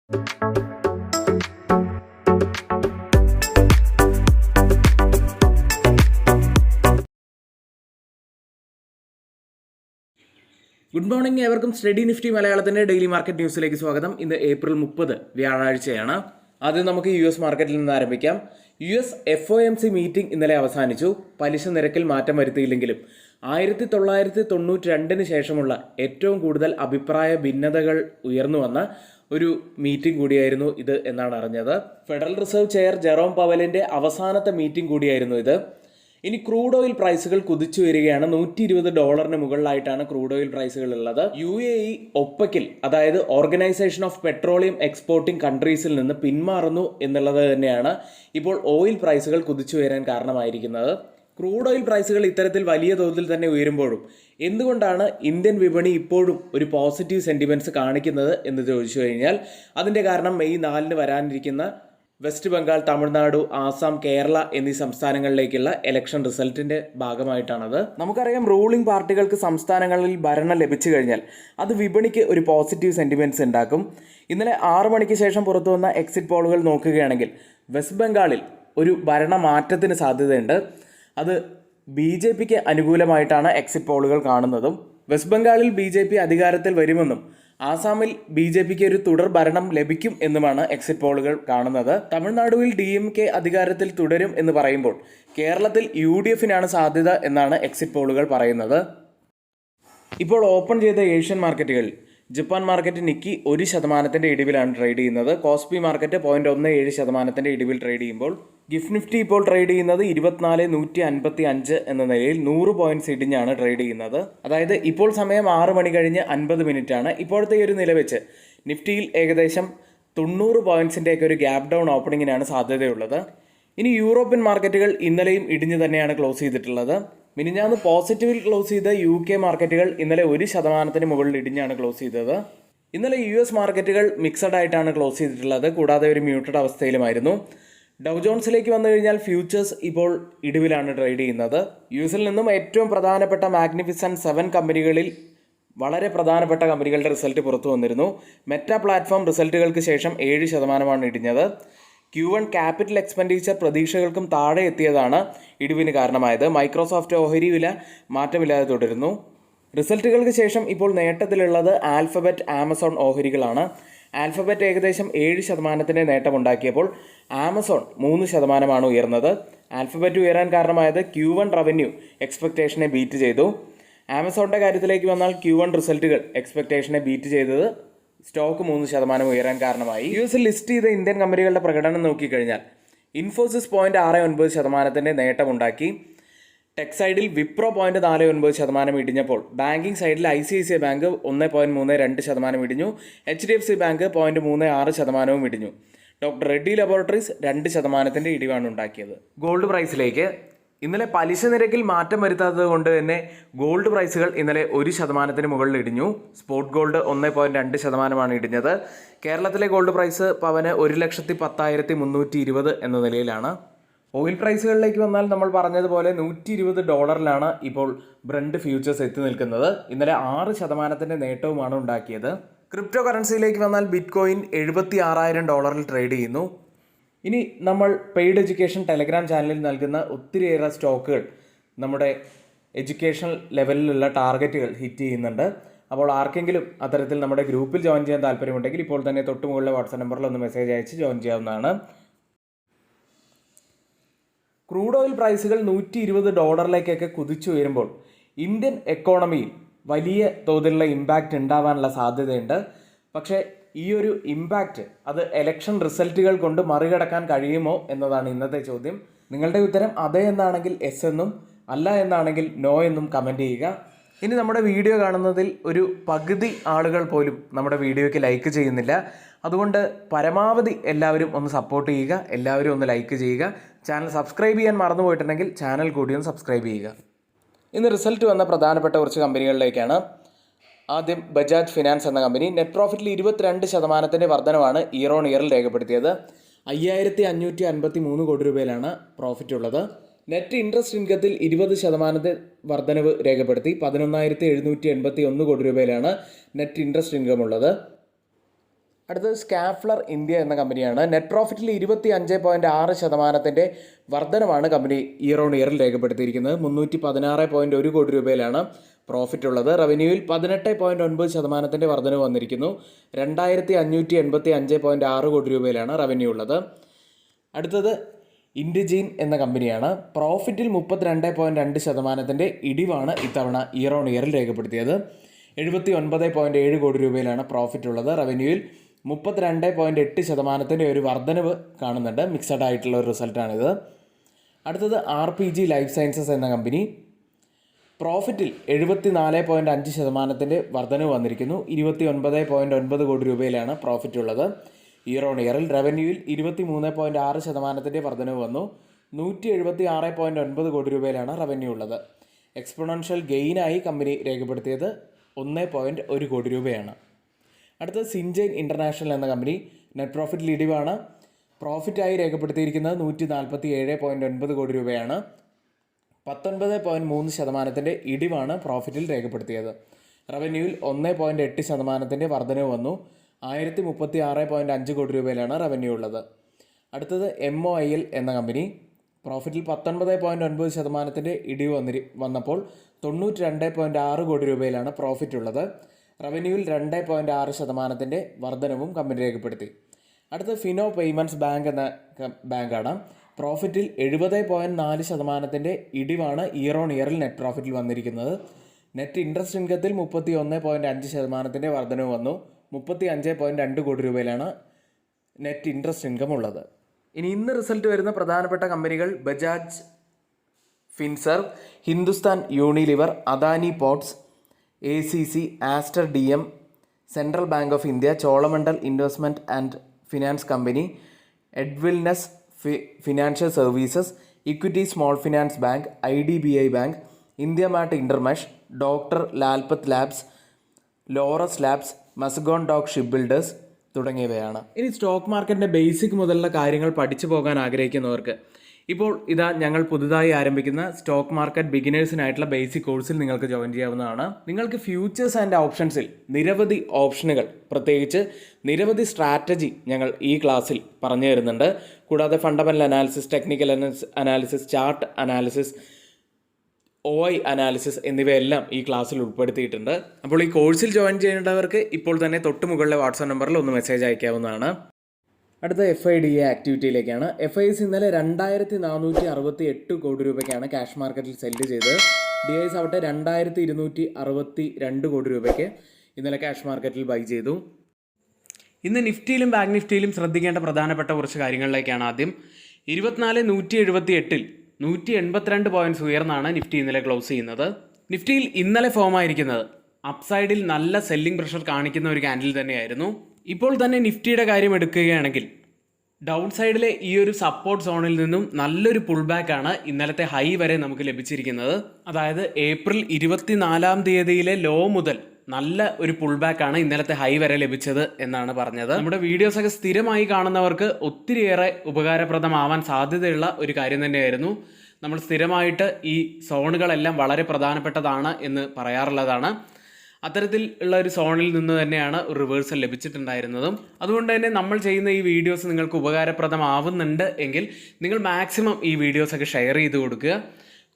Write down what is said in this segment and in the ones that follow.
Good morning, ഏവർക്കും study Nifty മലയാളത്തിൻ്റെ daily market ന്യൂസിലേക്ക് സ്വാഗതം. ഇന്ന് ഏപ്രിൽ 30 വ്യാഴാഴ്ചയാണ്. ആദ്യം നമുക്ക് യു എസ് മാർക്കറ്റിൽ നിന്ന് ആരംഭിക്കാം. US FOMC മീറ്റിംഗ് ഇന്നലെ അവസാനിച്ചു. പലിശ നിരക്കിൽ മാറ്റം വരുത്തിയില്ലെങ്കിലും 1992 ശേഷമുള്ള ഏറ്റവും കൂടുതൽ അഭിപ്രായ ഭിന്നതകൾ ഉയർന്നു വന്ന ഒരു മീറ്റിംഗ് കൂടിയായിരുന്നു ഇത് എന്നാണ് അറിഞ്ഞത്. ഫെഡറൽ റിസർവ് ചെയർ ജെറോം പവലിൻ്റെ അവസാനത്തെ മീറ്റിംഗ് കൂടിയായിരുന്നു ഇത്. ഇനി ക്രൂഡ് ഓയിൽ പ്രൈസുകൾ കുതിച്ചു വരികയാണ്. $120 മുകളിലായിട്ടാണ് ക്രൂഡ് ഓയിൽ പ്രൈസുകൾ ഉള്ളത്. UAE ഒപ്പക്കിൽ, അതായത് ഓർഗനൈസേഷൻ ഓഫ് പെട്രോളിയം എക്സ്പോർട്ടിംഗ് കൺട്രീസിൽ നിന്ന് പിന്മാറുന്നു എന്നുള്ളത് തന്നെയാണ് ഇപ്പോൾ ഓയിൽ പ്രൈസുകൾ കുതിച്ചു വരാൻ കാരണമായിരിക്കുന്നത്. ക്രൂഡ് ഓയിൽ പ്രൈസുകൾ ഇത്തരത്തിൽ വലിയ തോതിൽ തന്നെ ഉയരുമ്പോഴും എന്തുകൊണ്ടാണ് ഇന്ത്യൻ വിപണി ഇപ്പോഴും ഒരു പോസിറ്റീവ് സെന്റിമെന്റ്സ് കാണിക്കുന്നത് എന്ന് ചോദിച്ചു കഴിഞ്ഞാൽ അതിൻ്റെ കാരണം മെയ് 4 വരാനിരിക്കുന്ന വെസ്റ്റ് ബംഗാൾ, തമിഴ്നാട്, ആസാം, കേരള എന്നീ സംസ്ഥാനങ്ങളിലേക്കുള്ള ഇലക്ഷൻ റിസൾട്ടിന്റെ ഭാഗമായിട്ടാണത്. നമുക്കറിയാം, റൂളിംഗ് പാർട്ടികൾക്ക് സംസ്ഥാനങ്ങളിൽ ഭരണം ലഭിച്ചു കഴിഞ്ഞാൽ അത് വിപണിക്ക് ഒരു പോസിറ്റീവ് സെന്റിമെന്റ്സ് ഉണ്ടാക്കും. ഇന്നലെ 6 മണിക്ക് ശേഷം പുറത്തു വന്ന എക്സിറ്റ് പോളുകൾ നോക്കുകയാണെങ്കിൽ വെസ്റ്റ് ബംഗാളിൽ ഒരു ഭരണമാറ്റത്തിന് സാധ്യതയുണ്ട്. അത് BJPക്ക് അനുകൂലമായിട്ടാണ് എക്സിറ്റ് പോളുകൾ കാണുന്നതും. വെസ്റ്റ് ബംഗാളിൽ BJP അധികാരത്തിൽ വരുമെന്നും ആസാമിൽ BJPക്ക് ഒരു തുടർ ഭരണം ലഭിക്കും എന്നുമാണ് എക്സിറ്റ് പോളുകൾ കാണുന്നത്. തമിഴ്നാടുവിൽ DMK അധികാരത്തിൽ തുടരും എന്ന് പറയുമ്പോൾ കേരളത്തിൽ UDFനാണ് സാധ്യത എന്നാണ് എക്സിറ്റ് പോളുകൾ പറയുന്നത്. ഇപ്പോൾ ഓപ്പൺ ചെയ്ത ഏഷ്യൻ മാർക്കറ്റുകളിൽ ജപ്പാൻ മാർക്കറ്റ് നിക്കി 1% ഇടിവിലാണ് ട്രേഡ് ചെയ്യുന്നത്. കോസ്പി മാർക്കറ്റ് 0.17% ഇടിവിൽ ട്രേഡ് ചെയ്യുമ്പോൾ ഗിഫ്റ്റ് നിഫ്റ്റി ഇപ്പോൾ ട്രേഡ് ചെയ്യുന്നത് 24,155 എന്ന നിലയിൽ 100 പോയിന്റ്സ് ഇടിഞ്ഞാണ് ട്രേഡ് ചെയ്യുന്നത്. അതായത് ഇപ്പോൾ സമയം 6 മണി കഴിഞ്ഞ് 50 മിനിറ്റ് ആണ്. ഇപ്പോഴത്തെ ഒരു നില വെച്ച് നിഫ്റ്റിയിൽ ഏകദേശം 90 പോയിന്റ്സിൻ്റെയൊക്കെ ഒരു ഗ്യാപ് ഡൗൺ ഓപ്പണിങ്ങിനാണ് സാധ്യതയുള്ളത്. ഇനി യൂറോപ്യൻ മാർക്കറ്റുകൾ ഇന്നലെയും ഇടിഞ്ഞ് തന്നെയാണ് ക്ലോസ് ചെയ്തിട്ടുള്ളത്. മിനിഞ്ഞാന്ന് പോസിറ്റീവിൽ ക്ലോസ് ചെയ്ത UK മാർക്കറ്റുകൾ ഇന്നലെ 1% മുകളിൽ ഇടിഞ്ഞാണ് ക്ലോസ് ചെയ്തത്. ഇന്നലെ US മാർക്കറ്റുകൾ മിക്സഡ് ആയിട്ടാണ് ക്ലോസ് ചെയ്തിട്ടുള്ളത്, കൂടാതെ ഒരു മ്യൂട്ടഡ് അവസ്ഥയിലുമായിരുന്നു. ഡൗ ജോൺസിലേക്ക് വന്നു കഴിഞ്ഞാൽ ഫ്യൂച്ചേഴ്സ് ഇപ്പോൾ ഇടിവിലാണ് ട്രേഡ് ചെയ്യുന്നത്. US നിന്നും ഏറ്റവും പ്രധാനപ്പെട്ട മാഗ്നിഫിസൻറ്റ് 7 കമ്പനികളിൽ വളരെ പ്രധാനപ്പെട്ട കമ്പനികളുടെ റിസൾട്ട് പുറത്തു വന്നിരുന്നു. മെറ്റ പ്ലാറ്റ്ഫോം റിസൾട്ടുകൾക്ക് ശേഷം 7% ഇടിഞ്ഞത്. Q1 ക്യാപിറ്റൽ എക്സ്പെൻഡിച്ചർ പ്രതീക്ഷകൾക്കും താഴെ എത്തിയതാണ് ഇടിവിന് കാരണമായത്. മൈക്രോസോഫ്റ്റ് ഓഹരി വില മാറ്റമില്ലാതെ തുടരുന്നു. റിസൾട്ടുകൾക്ക് ശേഷം ഇപ്പോൾ നേട്ടത്തിലുള്ളത് ആൽഫബറ്റ്, ആമസോൺ ഓഹരികളാണ്. ആൽഫബറ്റ് ഏകദേശം 7% നേട്ടമുണ്ടാക്കിയപ്പോൾ ആമസോൺ 3% ഉയർന്നത്. ആൽഫബറ്റ് ഉയരാൻ കാരണമായത് Q1 റവന്യൂ എക്സ്പെക്റ്റേഷനെ ബീറ്റ് ചെയ്തു. ആമസോണിൻ്റെ കാര്യത്തിലേക്ക് വന്നാൽ Q1 റിസൾട്ടുകൾ എക്സ്പെക്റ്റേഷനെ ബീറ്റ് ചെയ്തത് സ്റ്റോക്ക് 3% ഉയരാൻ കാരണമായി. US ലിസ്റ്റ് ചെയ്ത ഇന്ത്യൻ കമ്പനികളുടെ പ്രകടനം നോക്കിക്കഴിഞ്ഞാൽ ഇൻഫോസിസ് 0.69% നേട്ടമുണ്ടാക്കി. ടെക് സൈഡിൽ വിപ്രോ 0.49% ഇടിഞ്ഞപ്പോൾ ബാങ്കിങ് സൈഡിൽ ICICI ബാങ്ക് 1.32% ഇടിഞ്ഞു. HDFC ബാങ്ക് 0.36% ഇടിഞ്ഞു. ഡോക്ടർ റെഡ്ഡി ലബോറട്ടറീസ് 2% ഇടിവാണ് ഉണ്ടാക്കിയത്. ഗോൾഡ് പ്രൈസിലേക്ക് ഇന്നലെ പലിശ നിരക്കിൽ മാറ്റം വരുത്താത്തത് കൊണ്ട് തന്നെ ഗോൾഡ് പ്രൈസുകൾ ഇന്നലെ 1% മുകളിൽ ഇടിഞ്ഞു. Spot gold 1.2% ഇടിഞ്ഞത്. കേരളത്തിലെ ഗോൾഡ് പ്രൈസ് പവന് 1,10,320 എന്ന നിലയിലാണ്. ഓയിൽ പ്രൈസുകളിലേക്ക് വന്നാൽ നമ്മൾ പറഞ്ഞതുപോലെ $120 ഇപ്പോൾ ബ്രണ്ട് ഫ്യൂച്ചേഴ്സ് എത്തി നിൽക്കുന്നത്. ഇന്നലെ 6% നേട്ടവുമാണ് ഉണ്ടാക്കിയത്. ക്രിപ്റ്റോ കറൻസിയിലേക്ക് വന്നാൽ ബിറ്റ് കോയിൻ $76,000 ട്രേഡ് ചെയ്യുന്നു. ഇനി നമ്മൾ പെയ്ഡ് എഡ്യൂക്കേഷൻ ടെലഗ്രാം ചാനലിൽ നൽകുന്ന ഒത്തിരിയേറെ സ്റ്റോക്കുകൾ നമ്മുടെ എഡ്യൂക്കേഷൻ ലെവലിലുള്ള ടാർഗറ്റുകൾ ഹിറ്റ് ചെയ്യുന്നുണ്ട്. അപ്പോൾ ആർക്കെങ്കിലും അത്തരത്തിൽ നമ്മുടെ ഗ്രൂപ്പിൽ ജോയിൻ ചെയ്യാൻ താല്പര്യമുണ്ടെങ്കിൽ ഇപ്പോൾ തന്നെ തൊട്ട് മുകളിലെ വാട്സാപ്പ് നമ്പറിൽ ഒന്ന് മെസ്സേജ് അയച്ച് ജോയിൻ ചെയ്യാവുന്നതാണ്. ക്രൂഡ് ഓയിൽ പ്രൈസുകൾ $120 കുതിച്ചു ഉയരുമ്പോൾ ഇന്ത്യൻ എക്കോണമിയിൽ വലിയ തോതിലുള്ള ഇമ്പാക്റ്റ് ഉണ്ടാവാനുള്ള സാധ്യതയുണ്ട്. പക്ഷേ ഈ ഒരു ഇമ്പാക്റ്റ് അത് എലക്ഷൻ റിസൾട്ടുകൾ കൊണ്ട് മറികടക്കാൻ കഴിയുമോ എന്നതാണ് ഇന്നത്തെ ചോദ്യം. നിങ്ങളുടെ ഉത്തരം അതെ എന്നാണെങ്കിൽ എസ് എന്നും അല്ല എന്നാണെങ്കിൽ നോ എന്നും കമൻറ്റ് ചെയ്യുക. ഇനി നമ്മുടെ വീഡിയോ കാണുന്നതിൽ ഒരു പകുതി ആളുകൾ പോലും നമ്മുടെ വീഡിയോയ്ക്ക് ലൈക്ക് ചെയ്യുന്നില്ല. അതുകൊണ്ട് പരമാവധി എല്ലാവരും ഒന്ന് സപ്പോർട്ട് ചെയ്യുക, എല്ലാവരും ഒന്ന് ലൈക്ക് ചെയ്യുക. ചാനൽ സബ്സ്ക്രൈബ് ചെയ്യാൻ മറന്നു പോയിട്ടുണ്ടെങ്കിൽ ചാനൽ കൂടി ഒന്ന് സബ്സ്ക്രൈബ് ചെയ്യുക. ഇന്ന് റിസൾട്ട് വന്ന പ്രധാനപ്പെട്ട കുറച്ച് കമ്പനികളിലേക്കാണ്. ആദ്യം ബജാജ് ഫിനാൻസ് എന്ന കമ്പനി നെറ്റ് പ്രോഫിറ്റിൽ 22% വർധനവാണ് ഇയർ ഓൺ ഇയറിൽ രേഖപ്പെടുത്തിയത്. 5,553 കോടി രൂപയിലാണ് പ്രോഫിറ്റ് ഉള്ളത്. നെറ്റ് ഇൻട്രസ്റ്റ് ഇൻകത്തിൽ 20% വർധനവ് രേഖപ്പെടുത്തി. 11,781 കോടി രൂപയിലാണ് നെറ്റ് ഇൻട്രസ്റ്റ് ഇൻകം ഉള്ളത്. അടുത്തത് സ്കാഫ്ലർ ഇന്ത്യ എന്ന കമ്പനിയാണ്. നെറ്റ് പ്രോഫിറ്റിൽ 25.6% വർധനമാണ് കമ്പനി ഇയർ ഓൺ ഇയറിൽ രേഖപ്പെടുത്തിയിരിക്കുന്നത്. 316.1 കോടി രൂപയിലാണ് പ്രോഫിറ്റ് ഉള്ളത്. റവന്യൂവിൽ 18.9% വർധനവ് വന്നിരിക്കുന്നു. 2585.6 കോടി രൂപയിലാണ് റവന്യൂ ഉള്ളത്. അടുത്തത് ഇൻഡിജീൻ എന്ന കമ്പനിയാണ്. പ്രോഫിറ്റിൽ 32.2% ഇടിവാണ് ഇത്തവണ ഇയർ ഓൺ ഇയറിൽ രേഖപ്പെടുത്തിയത്. 79.7 കോടി രൂപയിലാണ് പ്രോഫിറ്റ് ഉള്ളത്. റവന്യൂവിൽ 32.8% ഒരു വർധനവ് കാണുന്നുണ്ട്. മിക്സഡ് ആയിട്ടുള്ള ഒരു റിസൾട്ടാണിത്. അടുത്തത് RPG ലൈഫ് സയൻസസ് എന്ന കമ്പനി. പ്രോഫിറ്റിൽ 74.5% വർധനവ് വന്നിരിക്കുന്നു. 29.9 കോടി രൂപയിലാണ് പ്രോഫിറ്റ് ഉള്ളത് ഇയർ ഓൺ ഇയറിൽ. റവന്യൂവിൽ 23.6% വർധനവ് വന്നു. 176.9 കോടി രൂപയിലാണ് റവന്യൂ ഉള്ളത്. എക്സ്പോണൻഷ്യൽ ഗെയിനായി കമ്പനി രേഖപ്പെടുത്തിയത് 1.1 കോടി രൂപയാണ്. അടുത്തത് സിൻജൈൻ ഇൻ്റർനാഷണൽ എന്ന കമ്പനി. നെറ്റ് പ്രോഫിറ്റിൽ ഇടിവാണ്. പ്രോഫിറ്റായി രേഖപ്പെടുത്തിയിരിക്കുന്നത് 147.9 കോടി രൂപയാണ്. 19.3% ഇടിവാണ് പ്രോഫിറ്റിൽ രേഖപ്പെടുത്തിയത്. റവന്യൂവിൽ 1.8% വർധനവ് വന്നു. 1036.5 കോടി രൂപയിലാണ് റവന്യൂ ഉള്ളത്. അടുത്തത് MOIL എന്ന കമ്പനി. പ്രോഫിറ്റിൽ 19.9% ഇടിവ് വന്നപ്പോൾ 92.6 കോടി രൂപയിലാണ് പ്രോഫിറ്റ് ഉള്ളത്. റവന്യൂവിൽ 2.6% വർധനവും കമ്പനി രേഖപ്പെടുത്തി. അടുത്ത ഫിനോ പേയ്മെൻറ്റ്സ് ബാങ്ക് എന്ന ബാങ്കാണ്. പ്രോഫിറ്റിൽ 70.4% ഇടിവാണ് ഇയർ ഓൺ ഇയറിൽ നെറ്റ് പ്രോഫിറ്റിൽ വന്നിരിക്കുന്നത്. നെറ്റ് ഇൻട്രസ്റ്റ് ഇൻകത്തിൽ 31.5% വർധനവ് വന്നു. 35.2 കോടി രൂപയിലാണ് നെറ്റ് ഇൻട്രസ്റ്റ് ഇൻകം ഉള്ളത്. ഇനി ഇന്ന് റിസൾട്ട് വരുന്ന പ്രധാനപ്പെട്ട കമ്പനികൾ Bajaj Finserv, Hindustan Unilever, Adani Ports, ACC, Aster DM, Central Bank of India, Cholamandalam Investment and Finance Company, Edelweiss Financial Services, Equity Small Finance Bank, IDBI Bank, India Mart InterMesh, Doctor Lal Path Labs, Laurus Labs, Mazagon Dock Ship Builders തുടങ്ങിയവയാണ്. ഇനി stock മാർക്കറ്റിൻ്റെ basic മുതലുള്ള കാര്യങ്ങൾ പഠിച്ചു പോകാൻ ആഗ്രഹിക്കുന്നവർക്ക് ഇപ്പോൾ ഇതാ ഞങ്ങൾ പുതുതായി ആരംഭിക്കുന്ന സ്റ്റോക്ക് മാർക്കറ്റ് ബിഗിനേഴ്സിനായിട്ടുള്ള ബേസിക് കോഴ്സിൽ നിങ്ങൾക്ക് ജോയിൻ ചെയ്യാവുന്നതാണ്. നിങ്ങൾക്ക് ഫ്യൂച്ചേഴ്സ് ആൻഡ് ഓപ്ഷൻസിൽ നിരവധി ഓപ്ഷനുകൾ, പ്രത്യേകിച്ച് നിരവധി സ്ട്രാറ്റജി ഞങ്ങൾ ഈ ക്ലാസ്സിൽ പറഞ്ഞു തരുന്നുണ്ട്. കൂടാതെ fundamental analysis, technical analysis, chart analysis, OI analysis എന്നിവയെല്ലാം ഈ ക്ലാസ്സിൽ ഉൾപ്പെടുത്തിയിട്ടുണ്ട്. അപ്പോൾ ഈ കോഴ്സിൽ ജോയിൻ ചെയ്യേണ്ടവർക്ക് ഇപ്പോൾ തന്നെ തൊട്ട് മുകളിലെ വാട്സാപ്പ് നമ്പറിൽ ഒന്ന് മെസ്സേജ് അയക്കാവുന്നതാണ്. അടുത്ത FIDA ആക്ടിവിറ്റിയിലേക്കാണ്. FIs ഇന്നലെ 2468 കോടി രൂപയ്ക്കാണ് ക്യാഷ് മാർക്കറ്റിൽ സെല്ല് ചെയ്തത്. DIs ആവട്ടെ 2262 കോടി രൂപയ്ക്ക് ഇന്നലെ ക്യാഷ് മാർക്കറ്റിൽ ബൈ ചെയ്തു. ഇന്ന് നിഫ്റ്റിയിലും ബാങ്ക് നിഫ്റ്റിയിലും ശ്രദ്ധിക്കേണ്ട പ്രധാനപ്പെട്ട കുറച്ച് കാര്യങ്ങളിലേക്കാണ്. ആദ്യം 24,178 182 പോയിൻറ്റ്സ് ഉയർന്നാണ് നിഫ്റ്റി ഇന്നലെ ക്ലോസ് ചെയ്യുന്നത്. നിഫ്റ്റിയിൽ ഇന്നലെ ഫോം ആയിരിക്കുന്നത് അപ്സൈഡിൽ നല്ല സെല്ലിംഗ് പ്രഷർ കാണിക്കുന്ന ഒരു ക്യാൻഡിൽ തന്നെയായിരുന്നു. ഇപ്പോൾ തന്നെ നിഫ്റ്റിയുടെ കാര്യം എടുക്കുകയാണെങ്കിൽ ഡൗൺ സൈഡിലെ ഈ ഒരു സപ്പോർട്ട് സോണിൽ നിന്നും നല്ലൊരു പുൾ ബാക്കാണ് ഇന്നലത്തെ ഹൈ വരെ നമുക്ക് ലഭിച്ചിരിക്കുന്നത്. അതായത് ഏപ്രിൽ 24 ലോ മുതൽ നല്ല ഒരു പുൾ ബാക്കാണ് ഇന്നലത്തെ ഹൈ വരെ ലഭിച്ചത് എന്നാണ് പറഞ്ഞത്. നമ്മുടെ വീഡിയോസൊക്കെ സ്ഥിരമായി കാണുന്നവർക്ക് ഒത്തിരിയേറെ ഉപകാരപ്രദമാവാൻ സാധ്യതയുള്ള ഒരു കാര്യം തന്നെയായിരുന്നു. നമ്മൾ സ്ഥിരമായിട്ട് ഈ സോണുകളെല്ലാം വളരെ പ്രധാനപ്പെട്ടതാണ് എന്ന് പറയാറുള്ളതാണ്. അത്തരത്തിൽ ഉള്ള ഒരു സോണിൽ നിന്ന് തന്നെയാണ് ഒരു റിവേഴ്സൽ ലഭിച്ചിട്ടുണ്ടായിരുന്നതും. അതുകൊണ്ട് തന്നെ നമ്മൾ ചെയ്യുന്ന ഈ വീഡിയോസ് നിങ്ങൾക്ക് ഉപകാരപ്രദമാവുന്നുണ്ട് എങ്കിൽ നിങ്ങൾ മാക്സിമം ഈ വീഡിയോസൊക്കെ ഷെയർ ചെയ്ത് കൊടുക്കുക.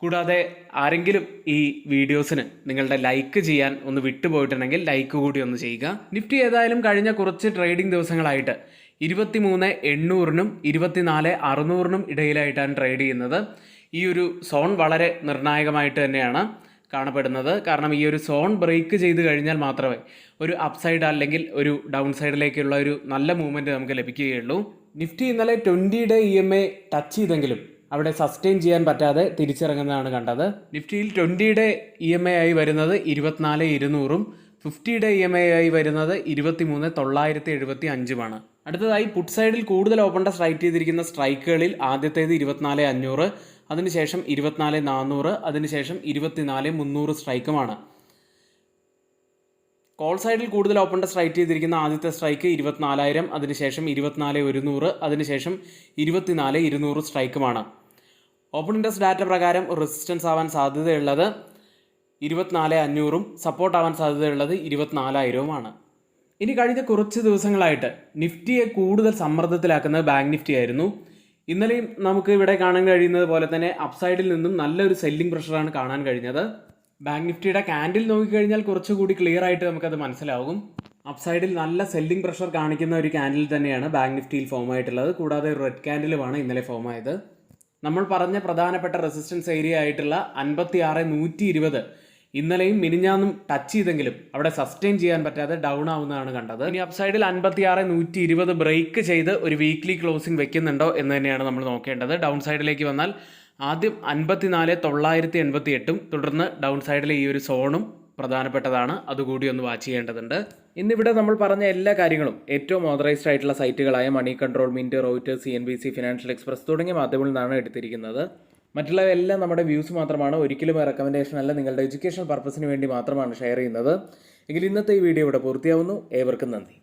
കൂടാതെ ആരെങ്കിലും ഈ വീഡിയോസിന് നിങ്ങളുടെ ലൈക്ക് ചെയ്യാൻ ഒന്ന് വിട്ടുപോയിട്ടുണ്ടെങ്കിൽ ലൈക്ക് കൂടി ഒന്ന് ചെയ്യുക. നിഫ്റ്റി ഏതായാലും കഴിഞ്ഞ കുറച്ച് ട്രേഡിംഗ് ദിവസങ്ങളായിട്ട് 23,800-നും 24,600-നും ഇടയിലായിട്ടാണ് ട്രേഡ് ചെയ്യുന്നത്. ഈ ഒരു സോൺ വളരെ നിർണായകമായിട്ട് തന്നെയാണ് കാണപ്പെടുന്നത്. കാരണം ഈ ഒരു സോൺ ബ്രേക്ക് ചെയ്ത് കഴിഞ്ഞാൽ മാത്രമേ ഒരു അപ്സൈഡ് അല്ലെങ്കിൽ ഒരു ഡൗൺ സൈഡിലേക്കുള്ള ഒരു നല്ല മൂവ്മെൻറ്റ് നമുക്ക് ലഭിക്കുകയുള്ളൂ. നിഫ്റ്റി ഇന്നലെ 20-ഡേ EMA ടച്ച് ചെയ്തെങ്കിലും അവിടെ സസ്റ്റെയിൻ ചെയ്യാൻ പറ്റാതെ തിരിച്ചിറങ്ങുന്നതാണ് കണ്ടത്. നിഫ്റ്റിയിൽ 20-ഡേ EMA ആയി വരുന്നത് 24,200-ഉം 50-ഡേ EMA ആയി വരുന്നത് 23,975-ഉമാണ്. അടുത്തതായി പുട്ട് സൈഡിൽ കൂടുതൽ ഓപ്പൺ ടെസ്റ്റ് സ്ട്രൈക്ക് ചെയ്തിരിക്കുന്ന സ്ട്രൈക്കുകളിൽ ആദ്യത്തേത് 24,500, അതിനുശേഷം 24,400, അതിനുശേഷം 24,300 സ്ട്രൈക്കുമാണ്. കോൾ സൈഡിൽ കൂടുതൽ ഓപ്പൺ ടെസ്റ്റ് സ്ട്രൈക്ക് ചെയ്തിരിക്കുന്ന ആദ്യത്തെ സ്ട്രൈക്ക് 24,000, അതിനുശേഷം 24,100, അതിനുശേഷം 24,200 സ്ട്രൈക്കുമാണ്. ഓപ്പൺ ഇൻട്രസ്റ്റ് ഡാറ്റ പ്രകാരം റെസിസ്റ്റൻസ് ആവാൻ സാധ്യതയുള്ളത് 24,500-ഉം സപ്പോർട്ട് ആവാൻ സാധ്യതയുള്ളത് 24,000-ഉമാണ്. ഇനി കഴിഞ്ഞ കുറച്ച് ദിവസങ്ങളായിട്ട് നിഫ്റ്റിയെ കൂടുതൽ സമ്മർദ്ദത്തിലാക്കുന്നത് ബാങ്ക് നിഫ്റ്റി ആയിരുന്നു. ഇന്നലെയും നമുക്ക് ഇവിടെ കാണാൻ കഴിയുന്നത് പോലെ തന്നെ അപ്സൈഡിൽ നിന്നും നല്ലൊരു സെല്ലിംഗ് പ്രഷറാണ് കാണാൻ കഴിഞ്ഞത്. ബാങ്ക് നിഫ്റ്റിയുടെ ക്യാൻഡിൽ നോക്കിക്കഴിഞ്ഞാൽ കുറച്ചുകൂടി ക്ലിയർ ആയിട്ട് നമുക്കത് മനസ്സിലാകും. അപ്സൈഡിൽ നല്ല സെല്ലിംഗ് പ്രഷർ കാണിക്കുന്ന ഒരു ക്യാൻഡിൽ തന്നെയാണ് ബാങ്ക് നിഫ്റ്റിയിൽ ഫോം ആയിട്ടുള്ളത്. കൂടാതെ ഒരു റെഡ് ക്യാൻഡിലുമാണ് ഇന്നലെ ഫോം ആയത്. നമ്മൾ പറഞ്ഞ പ്രധാനപ്പെട്ട റെസിസ്റ്റൻസ് ഏരിയ ആയിട്ടുള്ള 56,120 ഇന്നലെയും മിനിഞ്ഞാന്നും ടച്ച് ചെയ്തെങ്കിലും അവിടെ സസ്റ്റെയിൻ ചെയ്യാൻ പറ്റാതെ ഡൗൺ ആവുന്നതാണ് കണ്ടത്. ഇനി അപ്സൈഡിൽ 56,120 ബ്രേക്ക് ചെയ്ത് ഒരു വീക്ക്ലി ക്ലോസിംഗ് വെക്കുന്നുണ്ടോ എന്ന് തന്നെയാണ് നമ്മൾ നോക്കേണ്ടത്. ഡൗൺ സൈഡിലേക്ക് വന്നാൽ ആദ്യം 54,988 തുടർന്ന് ഡൗൺ സൈഡിലെ ഈ ഒരു സോണും പ്രധാനപ്പെട്ടതാണ്. അതുകൂടി ഒന്ന് വാച്ച് ചെയ്യേണ്ടതുണ്ട്. ഇന്നിവിടെ നമ്മൾ പറഞ്ഞ എല്ലാ കാര്യങ്ങളും ഏറ്റവും ഓതറൈസ്ഡ് ആയിട്ടുള്ള സൈറ്റുകളായ Money Control, Mint, Reuters, CNBC, Financial Express തുടങ്ങിയ മാധ്യമങ്ങളിൽ നിന്നാണ് എടുത്തിരിക്കുന്നത്. മറ്റുള്ളവയെല്ലാം നമ്മുടെ വ്യൂസ് മാത്രമാണ്, ഒരിക്കലും റെക്കമെൻഡേഷൻ അല്ല. നിങ്ങളുടെ എഡ്യൂക്കേഷൻ പർപ്പസിന് വേണ്ടി മാത്രമാണ് ഷെയർ ചെയ്യുന്നത്. എങ്കിൽ ഇന്നത്തെ ഈ വീഡിയോ ഇവിടെ പൂർത്തിയാവുന്നു. ഏവർക്കും നന്ദി.